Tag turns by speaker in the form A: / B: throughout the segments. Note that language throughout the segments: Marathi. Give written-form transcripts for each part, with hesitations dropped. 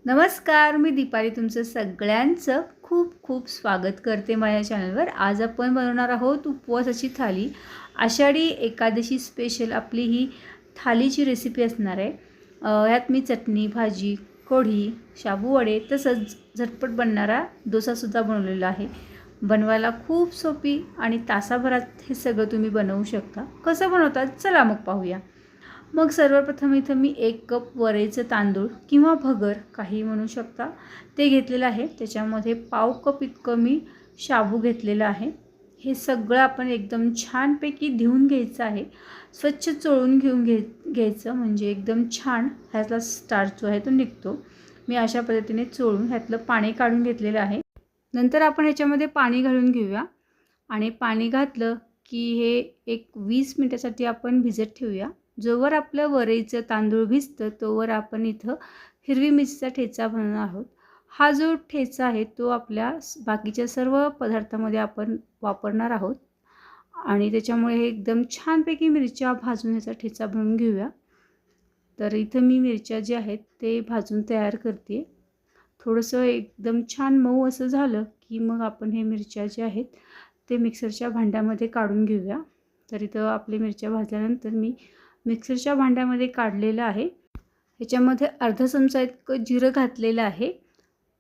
A: नमस्कार, मी दीपाली तुमचं सगळ्यांचं खूप खूप स्वागत करते माझ्या चॅनलवर। आज आपण बनवणार आहोत उपवासाची थाली। आषाढी एकादशी स्पेशल आपली ही थालीची रेसिपी असणार आहे। यात मी चटणी, भाजी, कढी, शाबू वडे तसंच झटपट बनणारा डोसासुद्धा बनवलेला आहे। बनवायला खूप सोपी आणि तासाभरात हे सगळं तुम्ही बनवू शकता। कसं बनवतात चला मग पाहूया। मग सर्वप्रथम इथं मी 1 कप वरईचे तांदूळ किंवा भगर काही म्हणू शकता ते घेतलेलं आहे। त्याच्यामध्ये पाव कप इतकं मी शाबू घेतलेला आहे। हे सगळं आपण एकदम छानपैकी धुवून घ्यायचं आहे। स्वच्छ चोळून घ्यायचं म्हणजे एकदम छान ह्यातला स्टार्च जो आहे तो निघतो। मी अशा पद्धतीने चोळून ह्यातलं पाणी काढून घेतलेलं आहे। नंतर आपण ह्याच्यामध्ये पाणी घालून घेऊया आणि पाणी घातलं की हे एक 20 मिनिटासाठी आपण भिजत ठेवूया। जोवर आपलं वरईचं तांदूळ भिजतं तोवर आपण इथं हिरवी मिरचीचा ठेचा बनवणार आहोत। हा जो ठेचा आहे तो आपल्या बाकीच्या सर्व पदार्थांमध्ये आपण वापरणार आहोत आणि त्याच्यामुळे हे एकदम छानपैकी मिरच्या भाजून ह्याचा ठेचा बनवून घेऊया। तर इथं मी मिरच्या जे आहेत ते भाजून तयार करते। थोडंसं एकदम छान मऊ असं झालं की मग आपण हे मिरच्या जे आहेत ते मिक्सरच्या भांड्यामध्ये काढून घेऊया। तर इथं आपली मिरच्या भाजल्यानंतर मी मिक्सरच्या भांड्यामध्ये काढलेलं आहे। ह्याच्यामध्ये अर्धा चमचा इतकं जिरं घातलेलं आहे।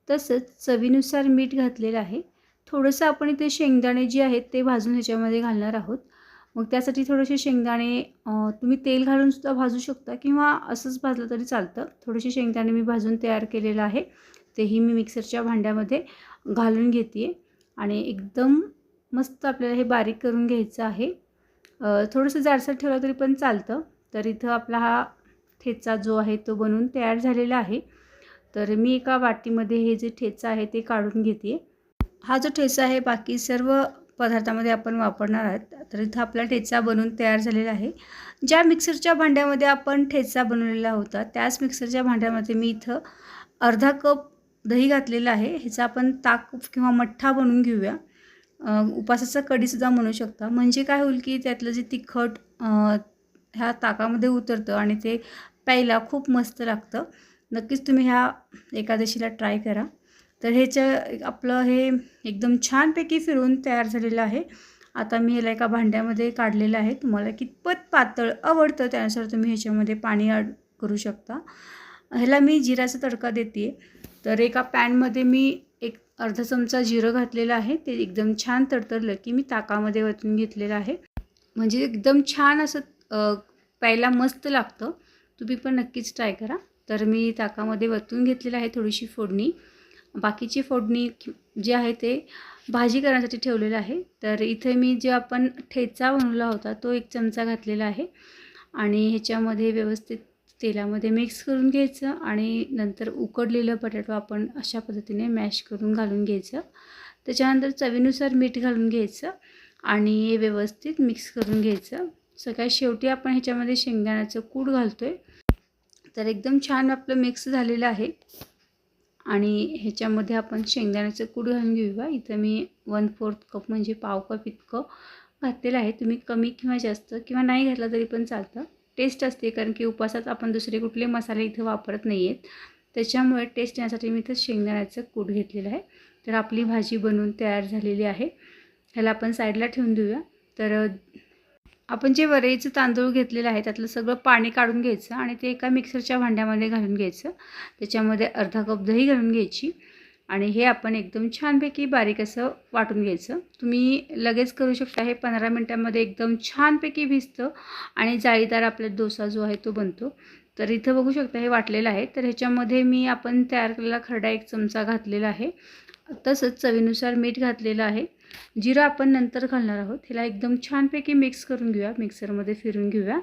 A: तसंच चवीनुसार मीठ घातलेलं आहे। थोडंसं आपण इथे शेंगदाणे जे आहेत ते भाजून ह्याच्यामध्ये घालणार आहोत। मग त्यासाठी थोडेसे शेंगदाणे तुम्ही तेल घालून सुद्धा भाजू शकता किंवा असंच भाजलं तरी चालतं। थोडेसे शेंगदाणे मी भाजून तयार केलेलं आहे। तेही मी मिक्सरच्या भांड्यामध्ये घालून घेते आणि एकदम मस्त आपल्याला हे बारीक करून घ्यायचं आहे। थोडंसं जाडसर ठेवलं तरी पण चालतं। तर इथं आपला हा ठेचा जो आहे तो बनवून तयार झालेला आहे। तर मी एका वाटीमध्ये हे जे ठेचा आहे ते काढून घेते। हा जो ठेचा आहे बाकी सर्व पदार्थांमध्ये आपण वापरणार आहोत। तर इथं आपला ठेचा बनवून तयार झालेला आहे। ज्या मिक्सरच्या भांड्यामध्ये आपण ठेचा बनवलेला होता त्याच मिक्सरच्या भांड्यामध्ये मी इथं अर्धा कप दही घातलेलं आहे। ह्याचा आपण ताक किंवा मठ्ठा बनवून घेऊया। उपासाचा कढीसुद्धा म्हणू शकता। म्हणजे काय होईल की त्यातलं जे तिखट ह्या ताकामध्ये उतरतं आणि ते प्यायला खूप मस्त लागतं। नक्कीच तुम्ही ह्या एकादशीला ट्राय करा। तर आपलं हे एकदम छानपैकी फिरवून तयार झालेलं आहे। आता मी ह्याला एका भांड्यामध्ये काढलेलं आहे। तुम्हाला कितपत पातळ आवडतं त्यानुसार तुम्ही ह्याच्यामध्ये पाणी ॲड करू शकता। ह्याला मी जिऱ्याचा तडका देते। तर एका पॅनमध्ये मी एक अर्धा चमचा जिरं घातलेलं आहे। ते एकदम छान तडतडलं की मी ताकामध्ये वतून घेतलेलं आहे। म्हणजे एकदम छान असं प्यायला मस्त लागतं। तुम्ही पण नक्कीच ट्राय करा। तर मी ताकामध्ये वतून घेतलेलं आहे थोडीशी फोडणी। बाकीची फोडणी जी आहे ते भाजी करण्यासाठी ठेवलेलं आहे। तर इथे मी जे आपण ठेचा बनवला होता तो 1 चमचा घातलेला आहे आणि ह्याच्यामध्ये व्यवस्थित तेलामध्ये मिक्स करून घ्यायचं आणि नंतर उकडलेलं बटाटो आपण अशा पद्धतीने मॅश करून घालून घ्यायचं। त्याच्यानंतर चवीनुसार मीठ घालून घ्यायचं आणि हे व्यवस्थित मिक्स करून घ्यायचं। सगळ्यात शेवटी आपण ह्याच्यामध्ये शेंगदाण्याचं कूट घालतोय। तर एकदम छान आपलं मिक्स झालेलं आहे आणि ह्याच्यामध्ये आपण शेंगदाण्याचं कूट घालून घेऊया। इथं मी 1/4 कप म्हणजे पाव कप इतकं घातलेलं आहे। तुम्ही कमी किंवा जास्त किंवा नाही घातलं तरी पण चालतं। टेस्ट असते कारण की उपवासात आपण दुसरे कुठले मसाले इथं वापरत नाही आहेत। त्याच्यामुळे टेस्ट येण्यासाठी मी इथं शेंगदाण्याचं कूट घेतलेलं आहे। तर आपली भाजी बनवून तयार झालेली आहे। ह्याला आपण साईडला ठेवून देऊया। तर आपण जे वरईचं तांदूळ घेतलेलं आहे त्यातलं सगळं पाणी काढून घ्यायचं आणि ते एका मिक्सरच्या भांड्यामध्ये घालून घ्यायचं। त्याच्यामध्ये अर्धा कप दही घालून घ्यायची आणि हे आपण एकदम छानपैकी बारीक असं वाटून घ्यायचं। तुम्ही लगेच करू शकता। हे 15 मिनिटांमध्ये एकदम छानपैकी भिजतं आणि जाळीदार आपला डोसा जो आहे तो बनतो। तर इथं बघू शकता हे वाटलेलं आहे। तर ह्याच्यामध्ये मी आपण तयार केलेला खरडा 1 चमचा घातलेला आहे। तसंच चवीनुसार मीठ घातलेलं आहे। जिरं आपण नंतर घालणार आहोत। ह्याला एकदम छानपैकी मिक्स करून घेऊया। मिक्सरमध्ये फिरून घेऊया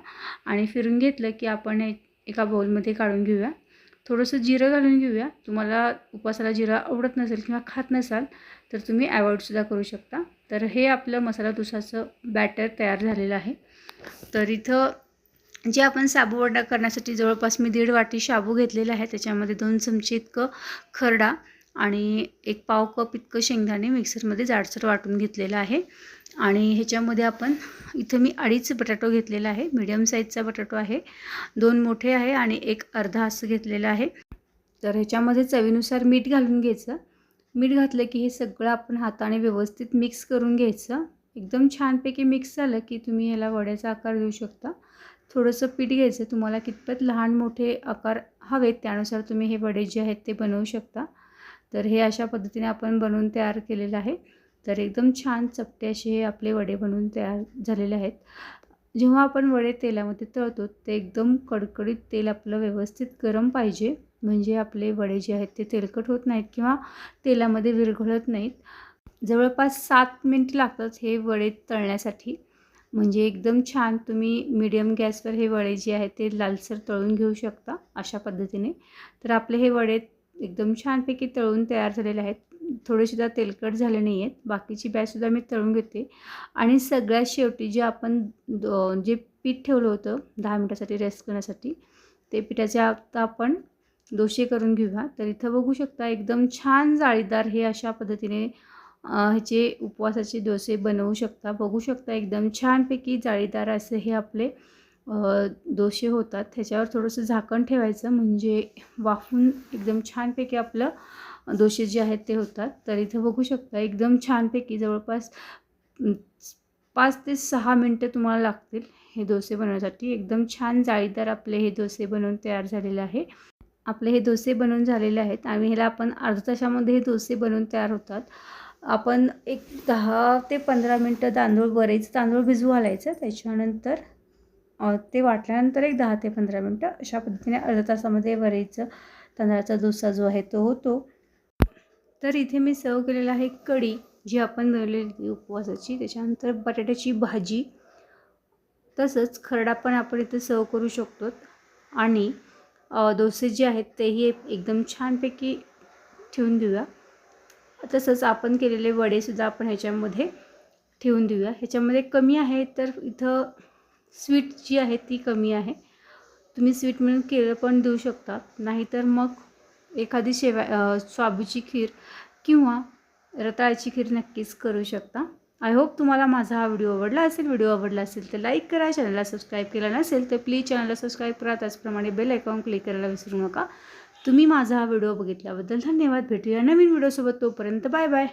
A: आणि फिरून घेतलं की आपण एका बाउलमध्ये काढून घेऊया। थोडंसं जिरं घालून घेऊया। तुम्हाला उपवासाला जिरं आवडत नसेल किंवा खात नसाल तर तुम्ही अवॉइडसुद्धा करू शकता। तर हे आपलं मसाला डोसाचं बॅटर तयार झालेलं आहे। तर इथं जे आपण साबू वडा करण्यासाठी जवळपास मी 1.5 वाटी शाबू घेतलेला आहे। त्याच्यामध्ये 2 चमचे इतकं खरडा आणि 1 पाव कप इतकं शेंगदाणे मिक्सरमध्ये जाडसर वाटून घेतलेलं आहे. आणि ह्याच्यामध्ये आपण इथं मी 2.5 बटाटो घेतलेला आहे. मीडियम साईजचा बटाटो आहे. 2 मोठे आहे आणि 1 अर्धा असं घेतलेलं आहे. तर ह्याच्यामध्ये चवीनुसार मीठ घालून घ्यायचं. मीठ घातलं की हे सगळं आपण हाताने व्यवस्थित मिक्स करून घ्यायचं. एकदम छानपैकी मिक्स झालं की तुम्ही ह्याला वड्याचा आकार देऊ शकता. थोडंसं पीठ घ्यायचं. तुम्हाला कितपत लहान मोठे आकार हवेत त्यानुसार तुम्ही हे वडे जे आहेत ते बनवू शकता. तर हे अशा पद्धतीने आपण बनवून तयार केलेलं आहे. तर एकदम छान चपटे असे हे आपले वडे बनवून तयार झालेले आहेत. जेव्हा आपण वडे तेलामध्ये तळतो ते एकदम कडकडीत तेल आपलं व्यवस्थित गरम पाहिजे, म्हणजे आपले वडे जे आहेत ते तेलकट होत नाहीत किंवा तेलामध्ये विरघळत नाहीत. जवळपास 7 मिनिट लागतात हे वडे तळण्यासाठी. म्हणजे एकदम छान तुम्ही मीडियम गॅसवर हे वडे जे आहेत ते लालसर तळून घेऊ शकता अशा पद्धतीने. तर आपले हे वडे एकदम छानपैकी तळून तयार झालेले आहेत. थोडेसुद्धा तेलकट झाले नाही आहेत. बाकीची बॅचसुद्धा मी तळून घेते. आणि सगळ्यात शेवटी जे आपण जे पीठ ठेवलं होतं 10 मिनिटासाठी रेस्ट करण्यासाठी, ते पिठाचे आता आपण डोसे करून घेऊया. तर इथं बघू शकता एकदम छान जाळीदार हे अशा पद्धतीने ह्याचे उपवासाचे डोसे बनवू शकता. बघू शकता एकदम छानपैकी जाळीदार असे हे आपले डोसे होतात. ह्याच्यावर थोडंसं झाकण ठेवायचं म्हणजे वाफून एकदम छानपैकी आपलं डोसे जे आहेत ते होतात. तर इथं बघू शकता एकदम छानपैकी जवळपास 5 ते 6 मिनटं तुम्हाला लागतील हे डोसे बनवण्यासाठी. एकदम छान जाळीदार आपले हे डोसे बनवून तयार झालेले आहे. आपले हे डोसे बनवून झालेले आहेत आणि ह्याला आपण अर्ध्या तासामध्ये हे डोसे बनवून तयार होतात. आपण एक 10 ते 15 मिनटं वरईचं तांदूळ भिजवू घालायचं. त्याच्यानंतर ते वाटल्यानंतर एक 10 ते 15 मिनटं अशा पद्धतीने अर्ध्या तासामध्ये वरईचं तांदळाचा डोसा जो आहे तो होतो. तर इथे मी सर्व केलेलं आहे कढी जी आपण बनवलेली उपवासाची. त्याच्यानंतर बटाट्याची भाजी, तसंच खरडा पण आपण इथे सर्व करू शकतो. आणि डोसे जे आहेत तेही एकदम छानपैकी ठेवून देऊया. तसंच आपण केलेले वडेसुद्धा आपण ह्याच्यामध्ये ठेवून देऊया. ह्याच्यामध्ये कमी आहे तर इथं स्वीट जी आहे ती कमी आहे. तुम्ही स्वीट म्हणून केळं पण देऊ शकता. नाहीतर मग एखादी शाबूची खीर किंवा रताळ्याची खीर नक्कीच करू शकता. आय होप तुम्हाला माझा हा व्हिडिओ आवडला असेल. व्हिडिओ आवडला असेल तर लाईक करा. चॅनलला सबस्क्राईब केला नसेल तर प्लीज चॅनलला सबस्क्राईब करा. त्याचप्रमाणे बेल आयकॉन क्लिक करायला विसरू नका. तुम्ही माझा हा व्हिडिओ बघितल्याबद्दल धन्यवाद. भेटूया नवीन व्हिडिओसोबत. तोपर्यंत बाय बाय.